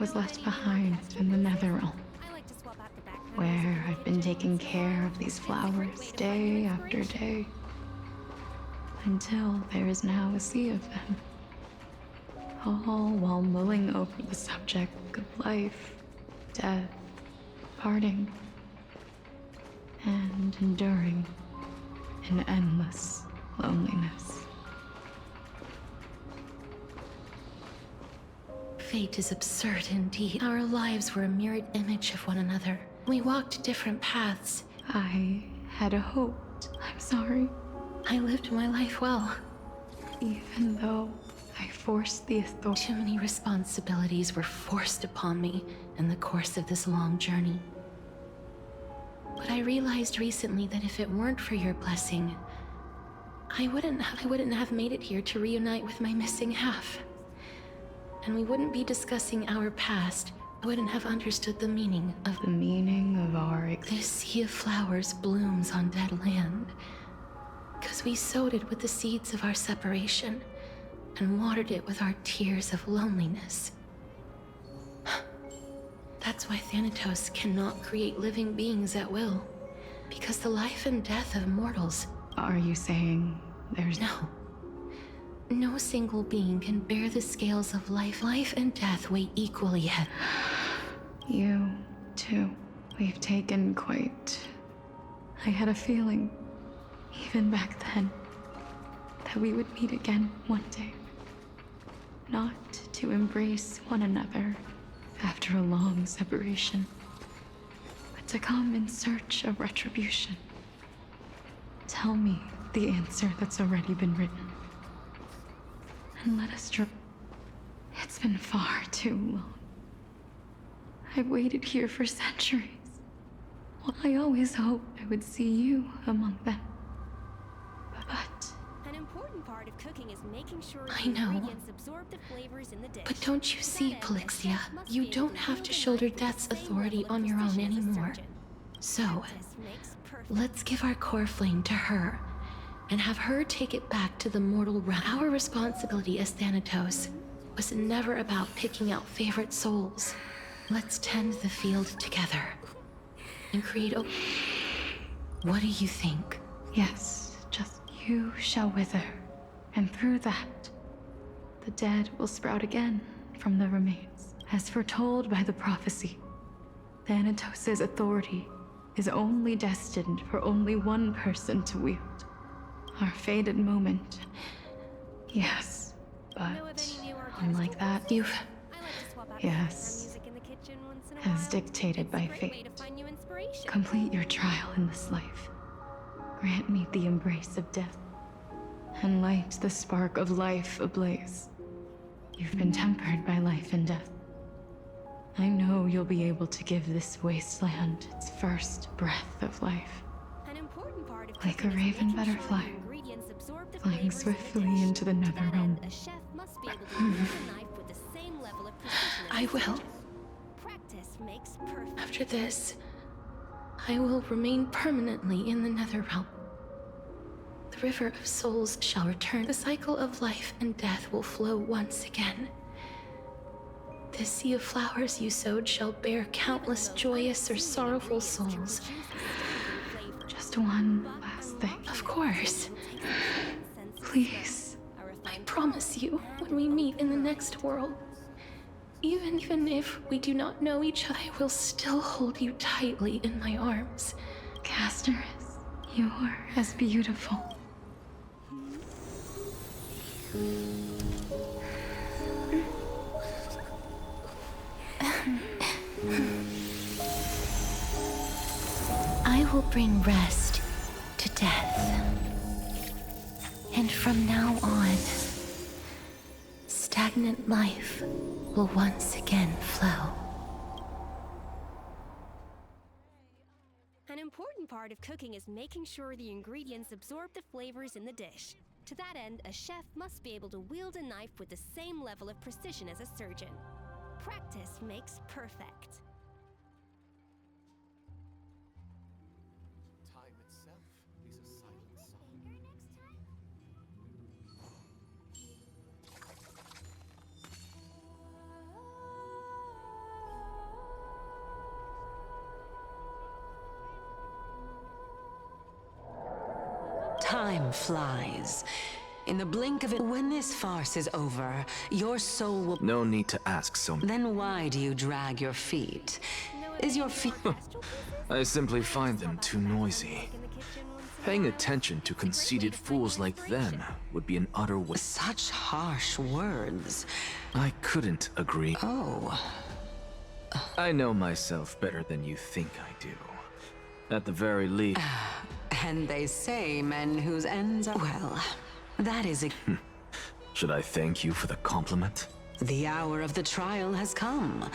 was left behind in the Netherrealm, where I've been taking care of these flowers day after day, until there is now a sea of them, all while mulling over the subject of life, death, parting, and enduring an endless loneliness. Fate is absurd indeed. Our lives were a mirrored image of one another. We walked different paths. I had hoped. I'm sorry. I lived my life well. Even though I forced the authority. Too many responsibilities were forced upon me in the course of this long journey. But I realized recently that if it weren't for your blessing, I wouldn't have made it here to reunite with my missing half. And we wouldn't be discussing our past. I wouldn't have understood the meaning of our This sea of flowers blooms on dead land. Because we sowed it with the seeds of our separation and watered it with our tears of loneliness. That's why Thanatos cannot create living beings at will. Because the life and death of mortals... Are you saying there's... No. No single being can bear the scales of life. Life and death weigh equally heavy. You, too. We've taken quite... I had a feeling, even back then, that we would meet again one day. Not to embrace one another after a long separation, but to come in search of retribution. Tell me the answer that's already been written. And let us It's been far too long. I've waited here for centuries. Well, I always hoped I would see you among them. But... An important part of cooking is making sure I know. ingredients absorb the flavors in the dish. But don't you see, Polixia? You don't have to shoulder death's authority on your own anymore. So, let's give our core flame to her, and have her take it back to the mortal realm. Our responsibility as Thanatos was never about picking out favorite souls. Let's tend the field together, and create a... What do you think? Yes, just you shall wither, and through that, the dead will sprout again from the remains. As foretold by the prophecy, Thanatos' authority is only destined for only one person to wield. Our fated moment. Yes, but unlike that, You've... Yes, as dictated by fate. Complete your trial in this life. Grant me the embrace of death, and light the spark of life ablaze. You've been tempered by life and death. I know you'll be able to give this wasteland its first breath of life. Like a raven butterfly, flying swiftly into the Netherrealm. I will. After this, I will remain permanently in the Netherrealm. The river of souls shall return. The cycle of life and death will flow once again. This sea of flowers you sowed shall bear countless joyous or sorrowful souls. Just one last thing. Of course. Please. I promise you, when we meet in the next world, even if we do not know each other, I will still hold you tightly in my arms. Casterus, you're as beautiful. I will bring rest to death. And from now on, stagnant life will once again flow. An important part of cooking is making sure the ingredients absorb the flavors in the dish. To that end, a chef must be able to wield a knife with the same level of precision as a surgeon. Practice makes perfect. Time itself is a silent song. Time flies. In the blink of it, when this farce is over, your soul will... No need to ask so much. Then why do you drag your feet? Is your feet... I simply find them too noisy. Paying attention to conceited fools like them would be an utter waste. Such harsh words. I couldn't agree. Oh. I know myself better than you think I do. At the very least... And they say men whose ends are... Well, that is a... Should I thank you for the compliment? The hour of the trial has come.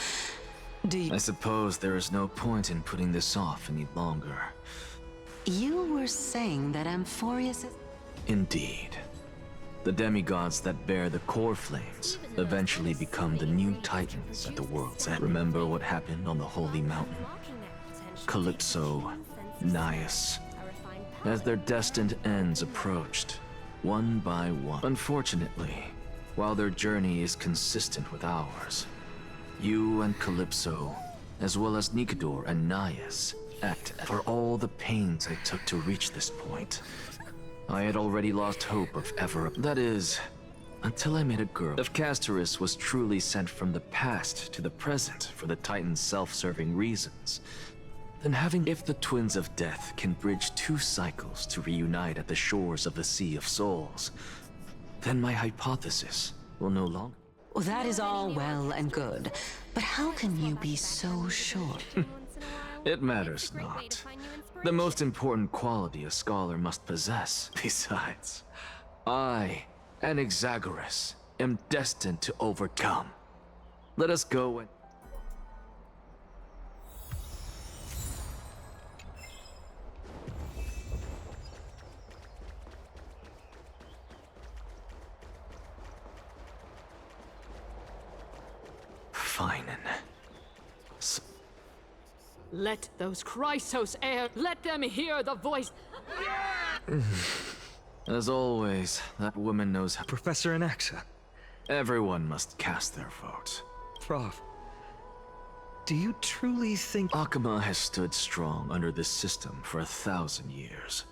Do you... I suppose there is no point in putting this off any longer. You were saying that Amphorius is... Indeed. The demigods that bear the core flames eventually become the new titans at the world's end. Remember what happened on the Holy Mountain? Calypso, Naias. As their destined ends approached, one by one. Unfortunately, while their journey is consistent with ours, you and Calypso, as well as Nicodor and Naias, act for all the pains I took to reach this point. I had already lost hope of ever... That is, until I met a girl. If Castorus was truly sent from the past to the present for the Titan's self-serving reasons, then if the Twins of Death can bridge two cycles to reunite at the shores of the Sea of Souls, then my hypothesis will no longer... Well, that is all well and good, but how can you be so sure? It matters not. The most important quality a scholar must possess. Besides, I, Anaxagoras, am destined to overcome. Let us go and... Fine. Let those Chrysos air. Let them hear the voice. As always, that woman knows how. Professor Anaxa. Everyone must cast their vote. Prof, do you truly think... Akama has stood strong under this system for 1,000 years.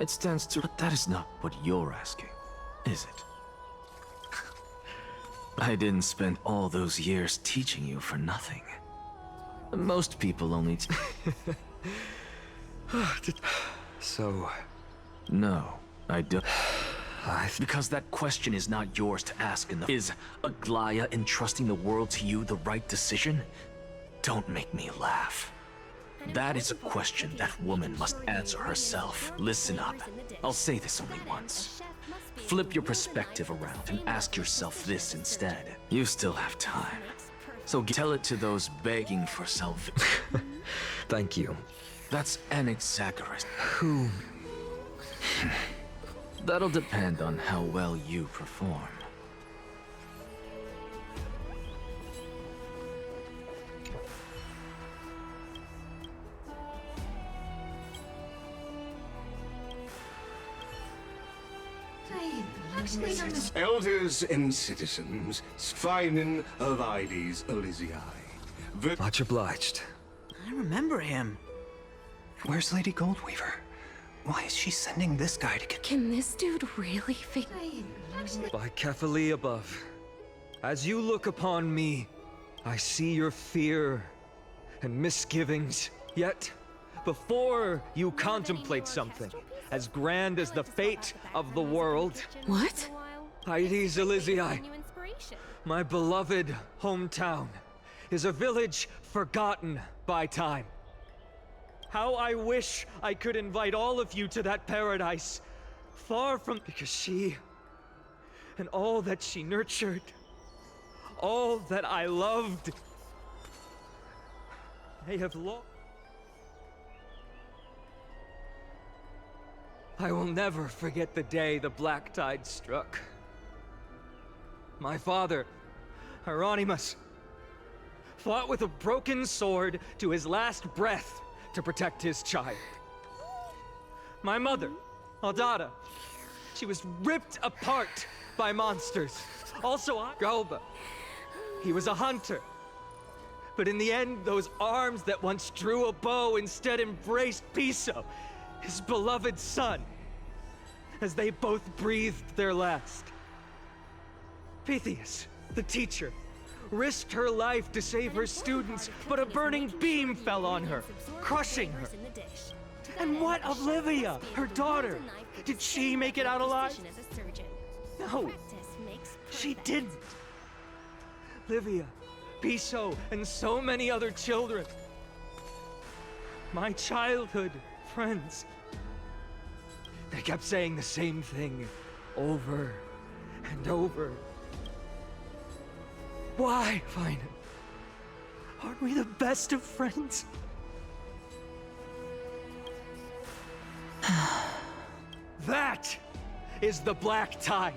It stands to... But that is not what you're asking, is it? I didn't spend all those years teaching you for nothing. Most people only... So... No, I don't. Because that question is not yours to ask in the... Is Aglaya entrusting the world to you the right decision? Don't make me laugh. That is a question that woman must answer herself. Listen up. I'll say this only once. Flip your perspective around and ask yourself this instead. You still have time. So tell it to those begging for salvation. Thank you. That's Anaxagoras. Who? That'll depend on how well you perform. Elders and citizens, Sveinen of Ides Elysiae. Much obliged. I remember him. Where's Lady Goldweaver? Why is she sending this guy to get... Can this dude really fake? By Kephali above, as you look upon me, I see your fear and misgivings. Yet, before you contemplate something as grand as the fate of the world... What? Ides Elysiae, my beloved hometown, is a village forgotten by time. How I wish I could invite all of you to that paradise, far from... Because she, and all that she nurtured, all that I loved, they have lost. I will never forget the day the black tide struck. My father, Hieronymus, fought with a broken sword to his last breath to protect his child. My mother, Aldada, she was ripped apart by monsters. Also, Galba, he was a hunter. But in the end, those arms that once drew a bow instead embraced Piso, his beloved son. as they both breathed their last. Pythias, the teacher, risked her life to save her students, but a burning beam fell on her, crushing her. And what of Livia, her daughter? Did she make it out alive? No, she didn't. Livia, Piso, and so many other children. My childhood friends. They kept saying the same thing over and over. Why, Finan? Aren't we the best of friends? That is the Black Tide.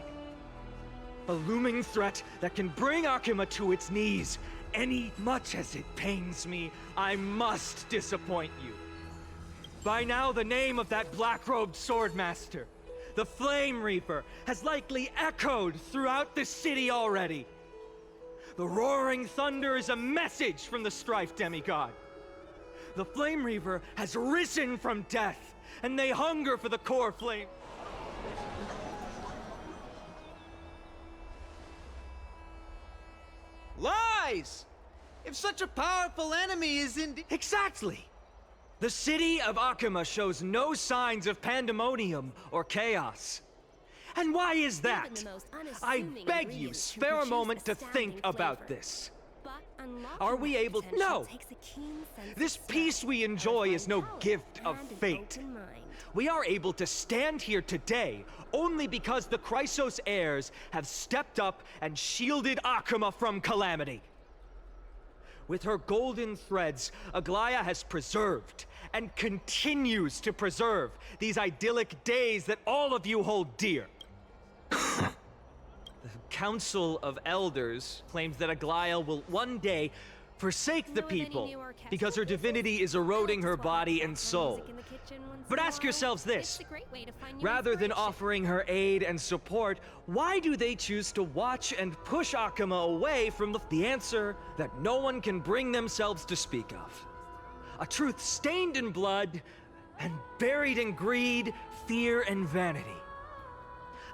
A looming threat that can bring Akima to its knees. Any much as it pains me, I must disappoint you. By now, the name of that black-robed swordmaster, the Flame Reaper, has likely echoed throughout the city already. The roaring thunder is a message from the Strife demigod. The Flame Reaper has risen from death, and they hunger for the core flame. Lies! If such a powerful enemy is indeed— Exactly! The city of Akima shows no signs of pandemonium or chaos. And why is that? I beg you, spare a moment to think about this. Are we able— No! This peace we enjoy is no gift of fate. We are able to stand here today only because the Chrysos heirs have stepped up and shielded Akima from calamity. With her golden threads, Aglaya has preserved and continues to preserve these idyllic days that all of you hold dear. The Council of Elders claims that Aglaya will one day forsake the people because her divinity is eroding her body and soul. But ask yourselves this: rather than offering her aid and support, why do they choose to watch and push Akima away from the answer that no one can bring themselves to speak of? A truth stained in blood and buried in greed, fear, and vanity.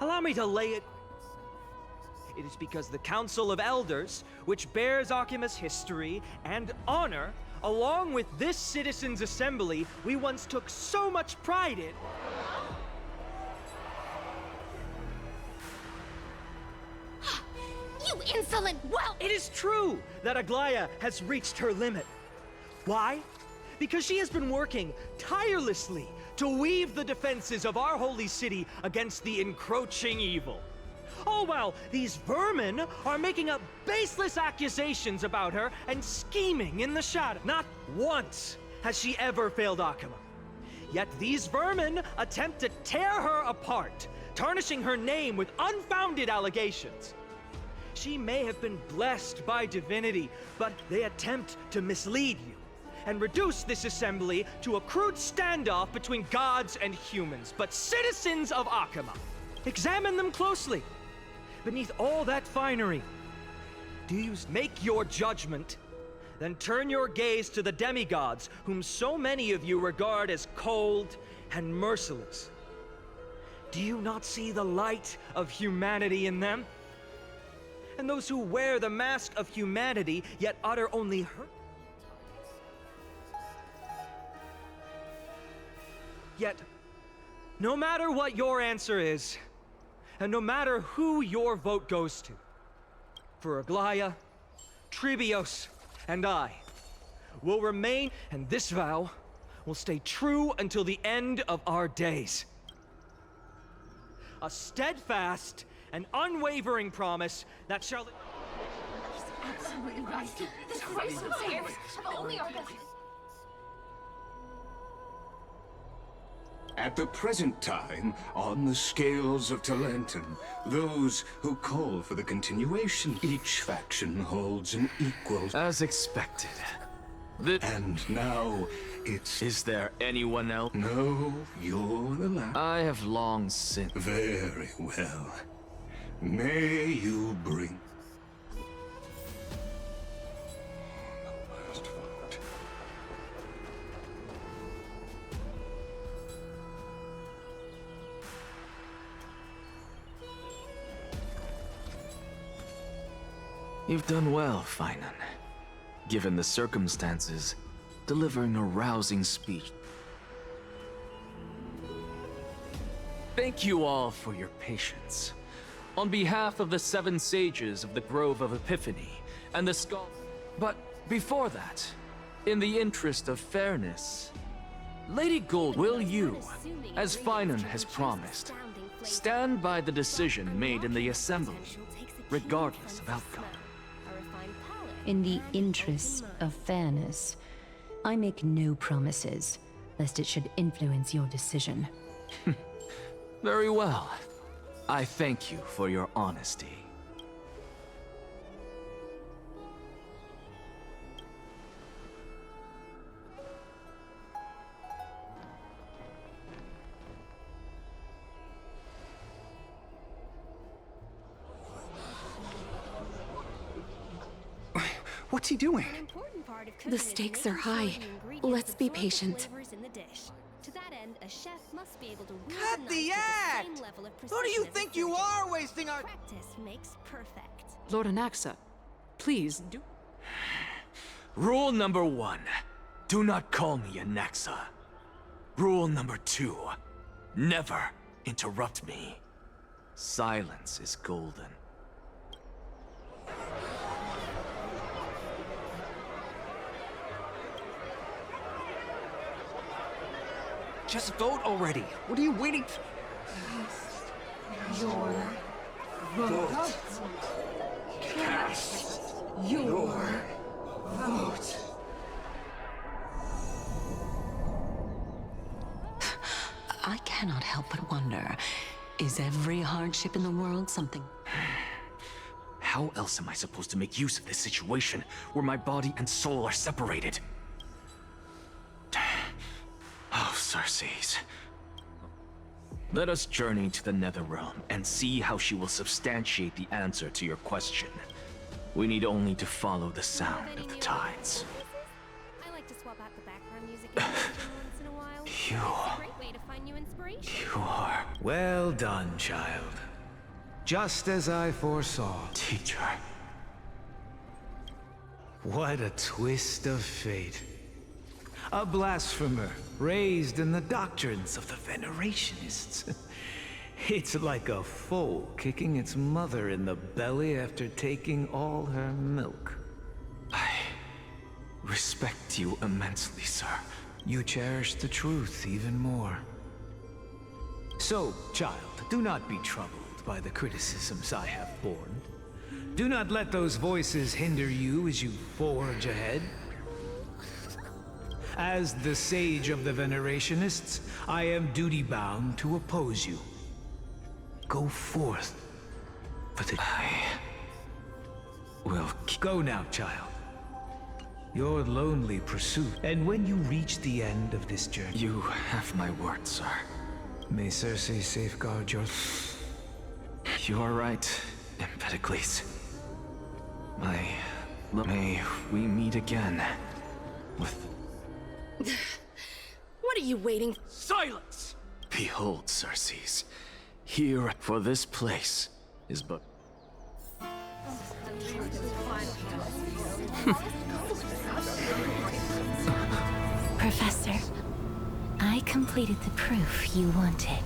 Allow me to lay it. It is because the Council of Elders, which bears Akima's history and honor, along with this citizens' assembly we once took so much pride in. You insolent whelp! It is true that Aglaya has reached her limit. Why? Because she has been working tirelessly to weave the defenses of our holy city against the encroaching evil. All while these vermin are making up baseless accusations about her and scheming in the shadow. Not once has she ever failed Akima. Yet these vermin attempt to tear her apart, tarnishing her name with unfounded allegations. She may have been blessed by divinity, but they attempt to mislead you and reduce this assembly to a crude standoff between gods and humans. But citizens of Akima, examine them closely. Beneath all that finery, do you make your judgment, then turn your gaze to the demigods, whom so many of you regard as cold and merciless. Do you not see the light of humanity in them? And those who wear the mask of humanity, yet utter only hurt. Yet, no matter what your answer is, and no matter who your vote goes to, for Aglaya, Tribios, and I will remain, and this vow will stay true until the end of our days. A steadfast and unwavering promise that shall— Absolutely right. The Chrysos heirs have only our best. At the present time, on the scales of Talenton, those who call for the continuation, each faction holds an equal— As expected. And now, it's— Is there anyone else? No, you're the last. I have long since— Very well. May you bring— the last vote. You've done well, Finan. Given the circumstances, delivering a rousing speech. Thank you all for your patience. On behalf of the 7 sages of the Grove of Epiphany and the Skull... But before that, in the interest of fairness, Lady Gold, will you, as Finan has promised, stand by the decision made in the Assembly, regardless of outcome? In the interest of fairness, I make no promises, lest it should influence your decision. Very well. I thank you for your honesty. What's he doing? The stakes are high. Let's be patient. Cut the act! Who do you think you are, wasting our... Practice makes perfect. Lord Anaxa, please do. Rule number 1. Do not call me Anaxa. Rule number 2. Never interrupt me. Silence is golden. Just vote already. What are you waiting for? Your vote. Cast your vote. I cannot help but wonder, is every hardship in the world something... How else am I supposed to make use of this situation where my body and soul are separated? Oh, Circes. Let us journey to the Netherrealm and see how she will substantiate the answer to your question. We need only to follow the sound of the tides. I like to swap out the background music once in a while. It's a great way to find new inspiration. You are... Well done, child. Just as I foresaw. Teacher. What a twist of fate. A blasphemer, raised in the doctrines of the Venerationists. It's like a foal kicking its mother in the belly after taking all her milk. I respect you immensely, sir. You cherish the truth even more. So, child, do not be troubled by the criticisms I have borne. Do not let those voices hinder you as you forge ahead. As the sage of the Venerationists, I am duty-bound to oppose you. Go forth. But I... will... Go now, child. Your lonely pursuit. And when you reach the end of this journey... You have my word, sir. May Circe safeguard your... You are right, Empedocles. May we meet again. With... What are you waiting? Silence! Behold, Circes. Here, for this place, is but... Professor, I completed the proof you wanted.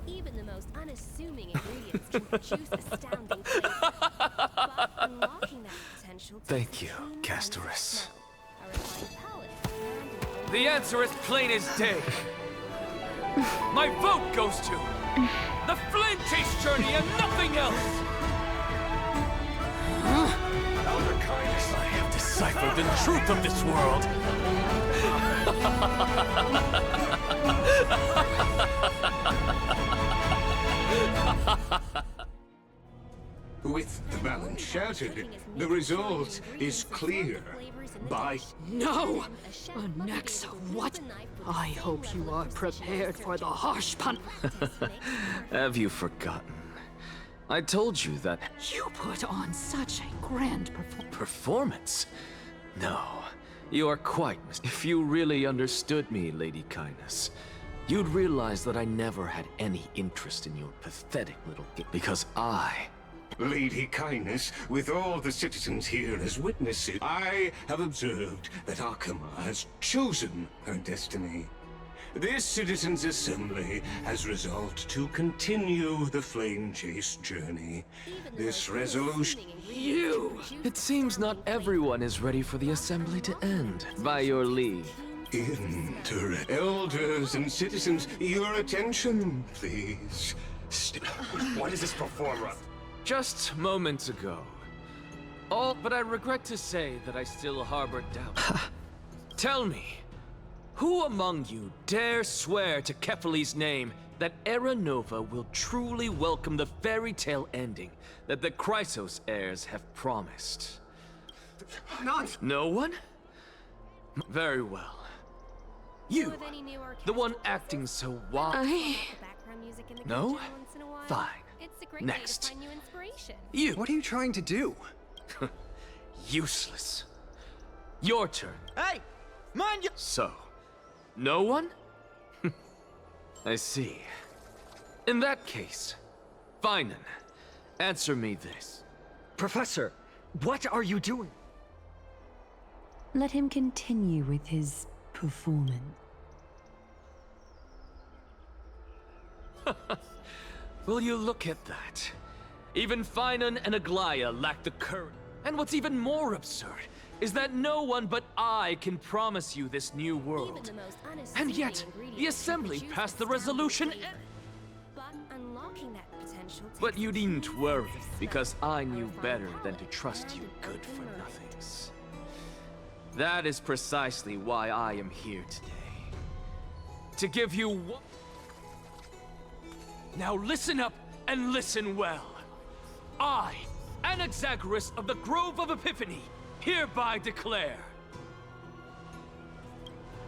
Even the most unassuming ingredients can produce astounding flavor. But unlocking that potential takes Thank you, a keen Castorus. sense of smell, a refined palate, The answer is plain as day. My vote goes to the Flame Chase journey and nothing else. Elder Kindness, I have deciphered the truth of this world. With the balance shattered, the result is clear. By... No! Anaxa, what? I hope you are prepared for the harsh pun. Have you forgotten? I told you that... You put on such a grand Performance? No, you are quite if you really understood me, Lady Kindness. you'd realize that I never had any interest in your pathetic little game. Because Lady Kindness, with all the citizens here as witnesses, I have observed that Akama has chosen her destiny. This citizens' assembly has resolved to continue the flame chase journey. This resolution... It seems not everyone is ready for the assembly to end, by your leave. Elders and citizens, your attention, please. What is this performer? Just moments ago. But I regret to say that I still harbor doubt. Tell me, who among you dare swear to Kefali's name that Era Nova will truly welcome the fairy tale ending that the Chrysos heirs have promised? None! No one? Very well. You, the one acting so wild. No? Fine. Next. You. What are you trying to do? Useless. Your turn. Hey! Mind you! So, no one? I see. In that case, Finan, answer me this. Professor, what are you doing? Let him continue with his performance. Will you look at that? Even Finan and Aglaya lack the courage. And what's even more absurd is that no one but I can promise you this new world. And yet, the Assembly passed the resolution. But you needn't worry, because I knew better than to trust you good-for-nothings. That is precisely why I am here today. To give you one... Now listen up and listen well. I, Anaxagoras of the Grove of Epiphany, hereby declare...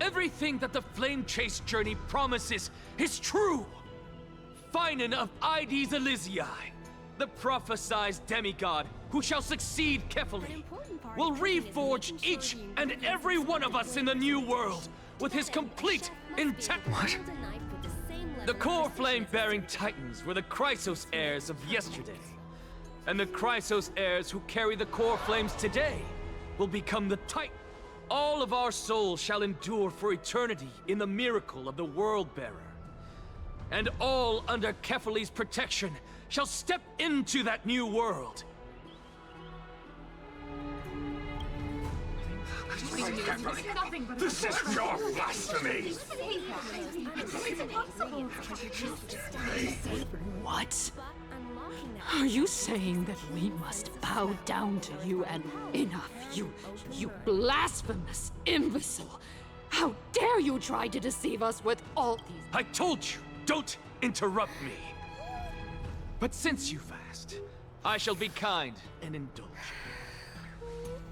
everything that the Flame Chase journey promises is true! Finan of Ides Elysiae, the prophesized demigod who shall succeed Kefali, will reforge each and every one of us in the new world with his complete intent. What? The core flame-bearing titans were the Chrysos heirs of yesterday. And the Chrysos heirs who carry the core flames today will become the titan. All of our souls shall endure for eternity in the miracle of the World-Bearer. And all under Kefali's protection shall step into that new world. This is pure blasphemy! What? Are you saying that we must bow down to you and enough, you blasphemous imbecile? How dare you try to deceive us with all these— I told you, don't interrupt me. But since you've asked, I shall be kind and indulgent.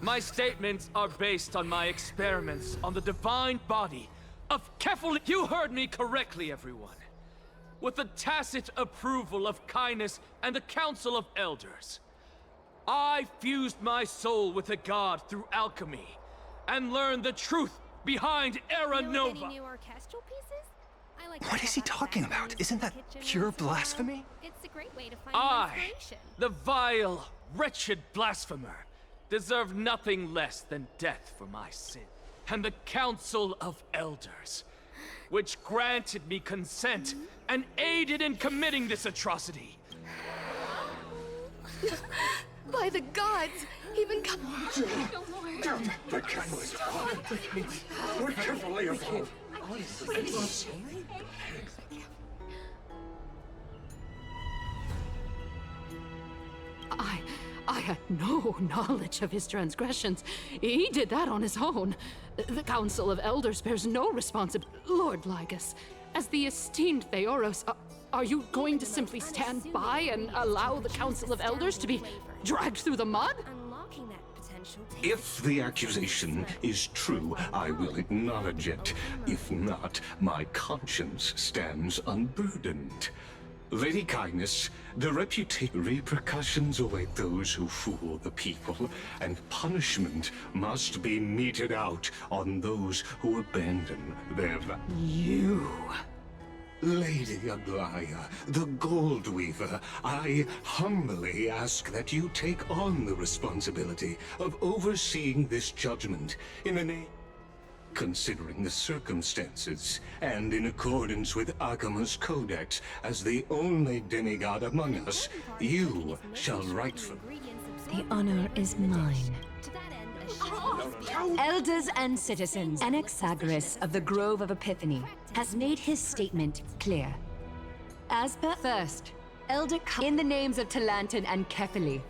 My statements are based on my experiments on the divine body of Kefali. You heard me correctly, everyone. With the tacit approval of Kindness and the Council of Elders, I fused my soul with the god through alchemy and learned the truth behind Era Nova. What is he talking about? Isn't that pure blasphemy? I, the vile, wretched blasphemer, deserve nothing less than death for my sin. And the Council of Elders, which granted me consent and aided in committing this atrocity. By the gods, even come on. The camel is gone. We're carefully evolved. I had no knowledge of his transgressions. He did that on his own. The Council of Elders bears no responsibility. Lord Lygus, as the esteemed Theoros, are you going to simply stand by and allow the Council of Elders to be dragged through the mud? If the accusation is true, I will acknowledge it. If not, my conscience stands unburdened. Lady Kindness, the repercussions await those who fool the people, and punishment must be meted out on those who abandon their You Lady Aglaya, the Gold Weaver, I humbly ask that you take on the responsibility of overseeing this judgment in the name... Considering the circumstances, and in accordance with Akama's Codex, as the only demigod among us, you shall rightfully... The honor is mine. Elders and citizens, Anaxagoras of the Grove of Epiphany has made his statement clear. As per first, Elder in the names of Talantan and Kefili,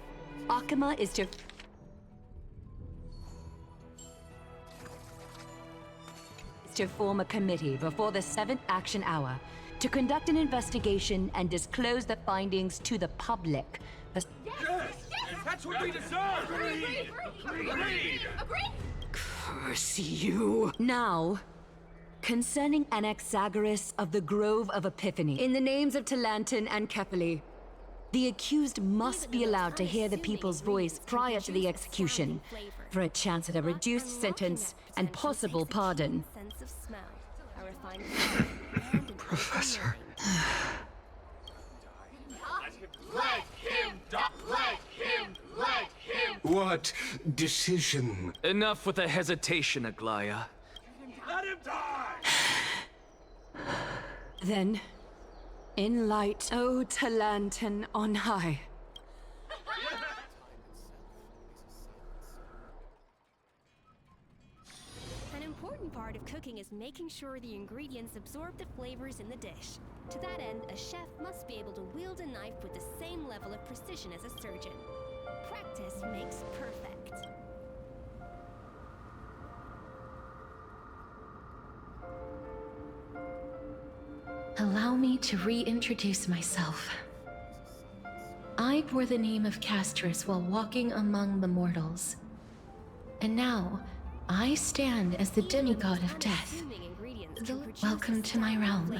Akama is to form a committee before the 7th action hour to conduct an investigation and disclose the findings to the public. Yes! That's what we deserve! Agreed! Curse you! Now, concerning Anaxagoras of the Grove of Epiphany, in the names of Talantan and Kefili, the accused must be allowed to hear the people's voice prior to the execution, for a chance at a reduced sentence and possible pardon. Professor. Let him! What decision? Enough with the hesitation, Aglaya. Let him die! Then, in light, O Talantan on high. An important part of cooking is making sure the ingredients absorb the flavors in the dish. To that end, a chef must be able to wield a knife with the same level of precision as a surgeon. Practice makes perfect. Allow me to reintroduce myself. I bore the name of Castris while walking among the mortals. And now, I stand as the demigod of death. Welcome to my realm,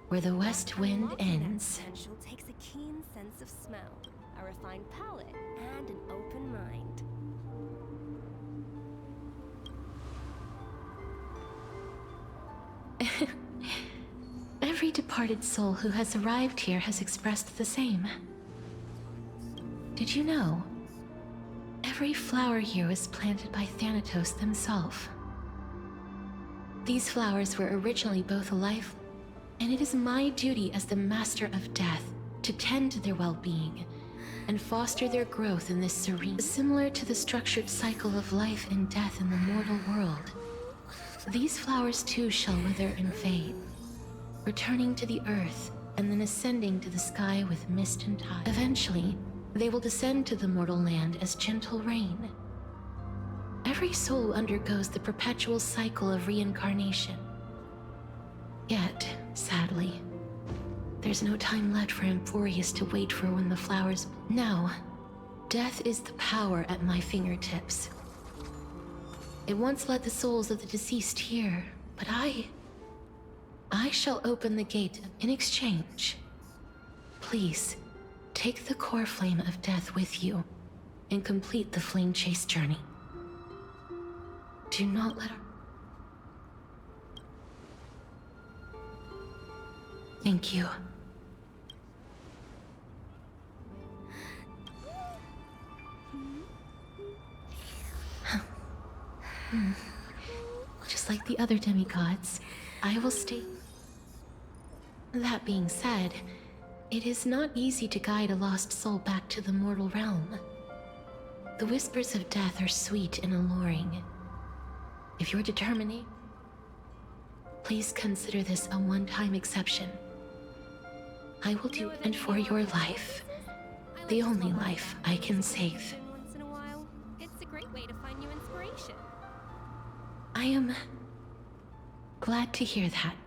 where the west wind ends. Potential takes a keen sense of smell, a refined palate, and an open mind. Every departed soul who has arrived here has expressed the same. Did you know? Every flower here was planted by Thanatos themselves. These flowers were originally both alive, and it is my duty as the Master of Death to tend to their well-being and foster their growth in this serene, similar to the structured cycle of life and death in the mortal world. These flowers too shall wither and fade, returning to the earth and then ascending to the sky with mist and tide. Eventually, they will descend to the mortal land as gentle rain. Every soul undergoes the perpetual cycle of reincarnation. Yet, sadly, there's no time left for Emphorius to wait for when the flowers... Now, death is the power at my fingertips. It once led the souls of the deceased here, but I shall open the gate in exchange. Please, take the core flame of death with you and complete the flame chase journey. Do not let her... Thank you. Just like the other demigods, I will stay. That being said, it is not easy to guide a lost soul back to the mortal realm. The whispers of death are sweet and alluring. If you're determined, please consider this a one-time exception. I will do it, and for your life, the only life I can save. Once in a while, it's a great way to find new inspiration. I am glad to hear that.